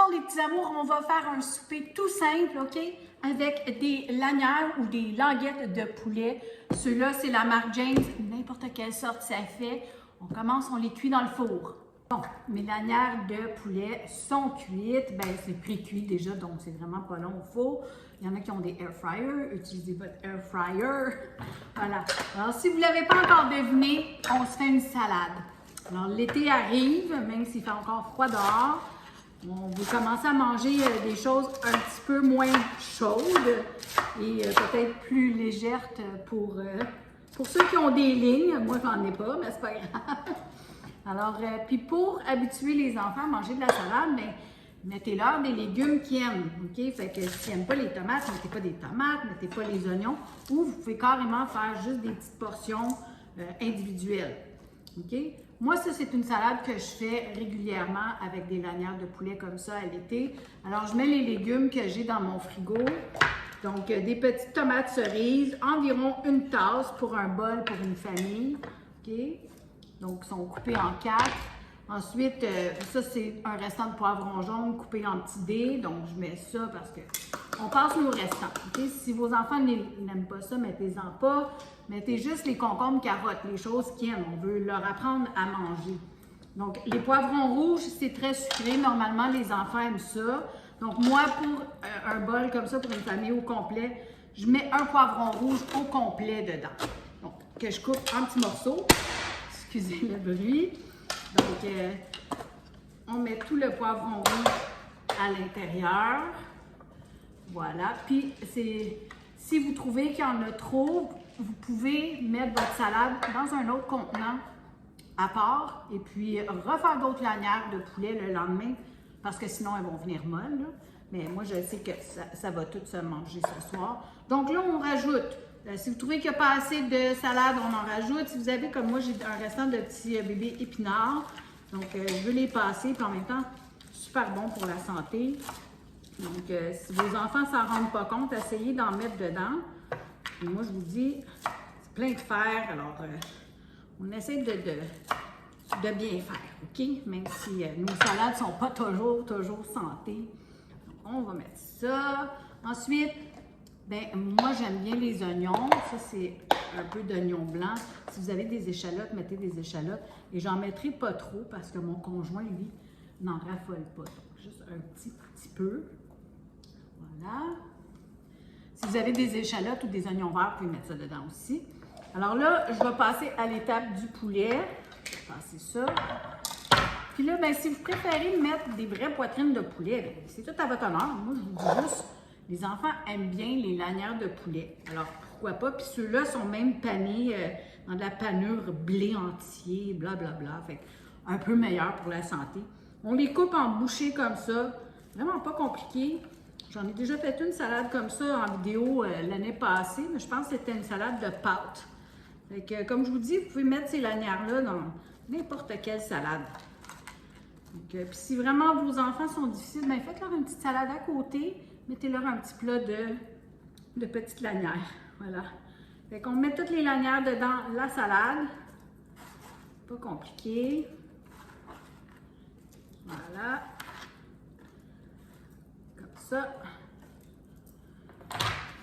soir, les petits amours, on va faire un souper tout simple, OK? Avec des lanières ou des languettes de poulet. Ceux-là, c'est la marque James. N'importe quelle sorte ça fait. On commence, on les cuit dans le four. Bon, mes lanières de poulet sont cuites. Bien, c'est pré-cuit déjà, donc c'est vraiment pas long au four. Il y en a qui ont des air fryers. Utilisez votre air fryer. Voilà. Alors, si vous ne l'avez pas encore deviné, on se fait une salade. Alors, l'été arrive, même s'il fait encore froid dehors. On veut commencer à manger des choses un petit peu moins chaudes et peut-être plus légères pour ceux qui ont des lignes. Moi, j'en ai pas, mais c'est pas grave. Alors, puis pour habituer les enfants à manger de la salade, bien, mettez-leur des légumes qu'ils aiment, OK? Fait que s'ils n'aiment pas les tomates, mettez pas des tomates, mettez pas les oignons, ou vous pouvez carrément faire juste des petites portions individuelles, OK? Moi, ça, c'est une salade que je fais régulièrement avec des lanières de poulet comme ça à l'été. Alors, je mets les légumes que j'ai dans mon frigo. Donc, des petites tomates cerises, environ une tasse pour un bol pour une famille, OK? Donc, ils sont coupés en 4. Ensuite, ça, c'est un restant de poivron jaune coupé en petits dés. Donc, je mets ça parce que on passe nos restants. Okay? Si vos enfants n'aiment pas ça, mettez-en pas. Mettez juste les concombres, carottes, les choses qu'ils aiment. On veut leur apprendre à manger. Donc, les poivrons rouges, c'est très sucré. Normalement, les enfants aiment ça. Donc, moi, pour un bol comme ça, pour une famille au complet, je mets un poivron rouge au complet dedans. Donc, que je coupe en petits morceaux. Excusez le bruit. Donc, on met tout le poivron rouge à l'intérieur. Voilà. Puis, si vous trouvez qu'il y en a trop, vous pouvez mettre votre salade dans un autre contenant à part et puis refaire d'autres lanières de poulet le lendemain parce que sinon, elles vont venir molles. Là. Mais moi, je sais que ça va tout se manger ce soir. Donc là, on rajoute. Si vous trouvez qu'il n'y a pas assez de salade, on en rajoute. Si vous avez, comme moi, j'ai un restant de petits bébés épinards. Donc, je veux les passer. Puis en même temps, super bon pour la santé. Donc, si vos enfants ne s'en rendent pas compte, essayez d'en mettre dedans. Et moi, je vous dis, c'est plein de fer. Alors, on essaie de bien faire, OK? Même si nos salades ne sont pas toujours santé. Donc, on va mettre ça. Ensuite, bien, moi, j'aime bien les oignons. Ça, c'est un peu d'oignon blanc. Si vous avez des échalotes, mettez des échalotes. Et j'en mettrai pas trop parce que mon conjoint, lui, n'en raffole pas. Donc, juste un petit peu. Voilà. Si vous avez des échalotes ou des oignons verts, vous pouvez mettre ça dedans aussi. Alors là, je vais passer à l'étape du poulet. Je vais passer ça. Puis là, bien, si vous préférez mettre des vraies poitrines de poulet, bien, c'est tout à votre honneur. Moi, je vous dis juste, les enfants aiment bien les lanières de poulet. Alors, pourquoi pas? Puis ceux-là sont même panés dans de la panure blé entier, blablabla. Fait un peu meilleur pour la santé. On les coupe en bouchées comme ça. Vraiment pas compliqué. J'en ai déjà fait une salade comme ça en vidéo l'année passée, mais je pense que c'était une salade de pâtes. Fait que, comme je vous dis, vous pouvez mettre ces lanières-là dans n'importe quelle salade. Puis si vraiment vos enfants sont difficiles, bien faites-leur une petite salade à côté. Mettez-leur un petit plat de petites lanières. Voilà. Fait qu'on met toutes les lanières dedans la salade. Pas compliqué. Voilà. Comme ça.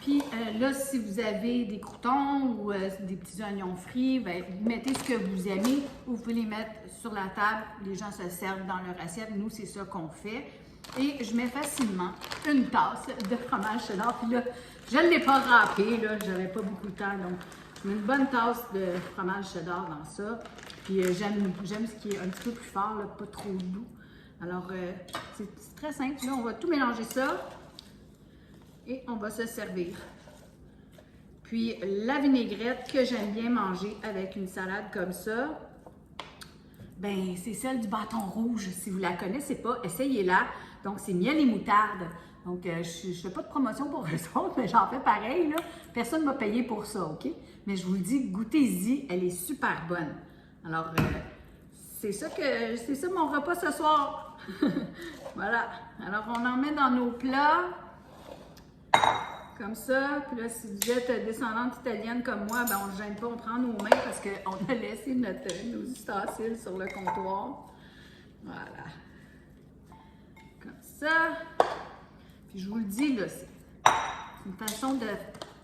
Puis là, si vous avez des croûtons ou des petits oignons frits, bien, vous mettez ce que vous aimez ou vous pouvez les mettre sur la table. Les gens se servent dans leur assiette. Nous, c'est ça qu'on fait. Et je mets facilement une tasse de fromage cheddar. Puis là, je ne l'ai pas râpé, là, j'avais pas beaucoup de temps. Donc, je mets une bonne tasse de fromage cheddar dans ça. Puis j'aime ce qui est un petit peu plus fort, là, pas trop doux. Alors, c'est très simple. Là, on va tout mélanger ça. Et on va se servir. Puis la vinaigrette que j'aime bien manger avec une salade comme ça, ben c'est celle du bâton rouge. Si vous la connaissez pas, essayez-la. Donc c'est miel et moutarde. Donc je ne fais pas de promotion pour eux autres, mais j'en fais pareil, là. Personne ne m'a payé pour ça, OK? Mais je vous le dis, goûtez-y, elle est super bonne. Alors c'est ça mon repas ce soir. Voilà. Alors on en met dans nos plats. Comme ça, puis là, si vous êtes descendante italienne comme moi, ben on ne gêne pas, on prend nos mains parce qu'on a laissé nos ustensiles sur le comptoir. Voilà. Comme ça. ça. Puis je vous le dis, là, c'est une façon de...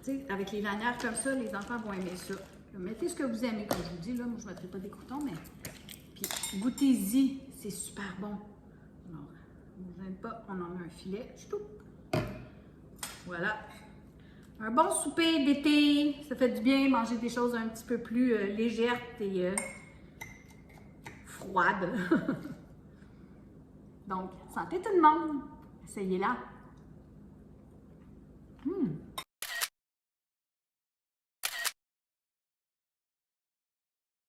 Tu sais, avec les lanières comme ça, les enfants vont aimer ça. Mettez ce que vous aimez, comme je vous dis, là. Moi, je ne mettrai pas des croutons, mais... Puis goûtez-y, c'est super bon. Alors, ne vous gênez pas, on en met un filet. Ch'toup. Voilà. Un bon souper d'été, ça fait du bien manger des choses un petit peu plus légères et froides. Donc, santé tout le monde! Essayez-la!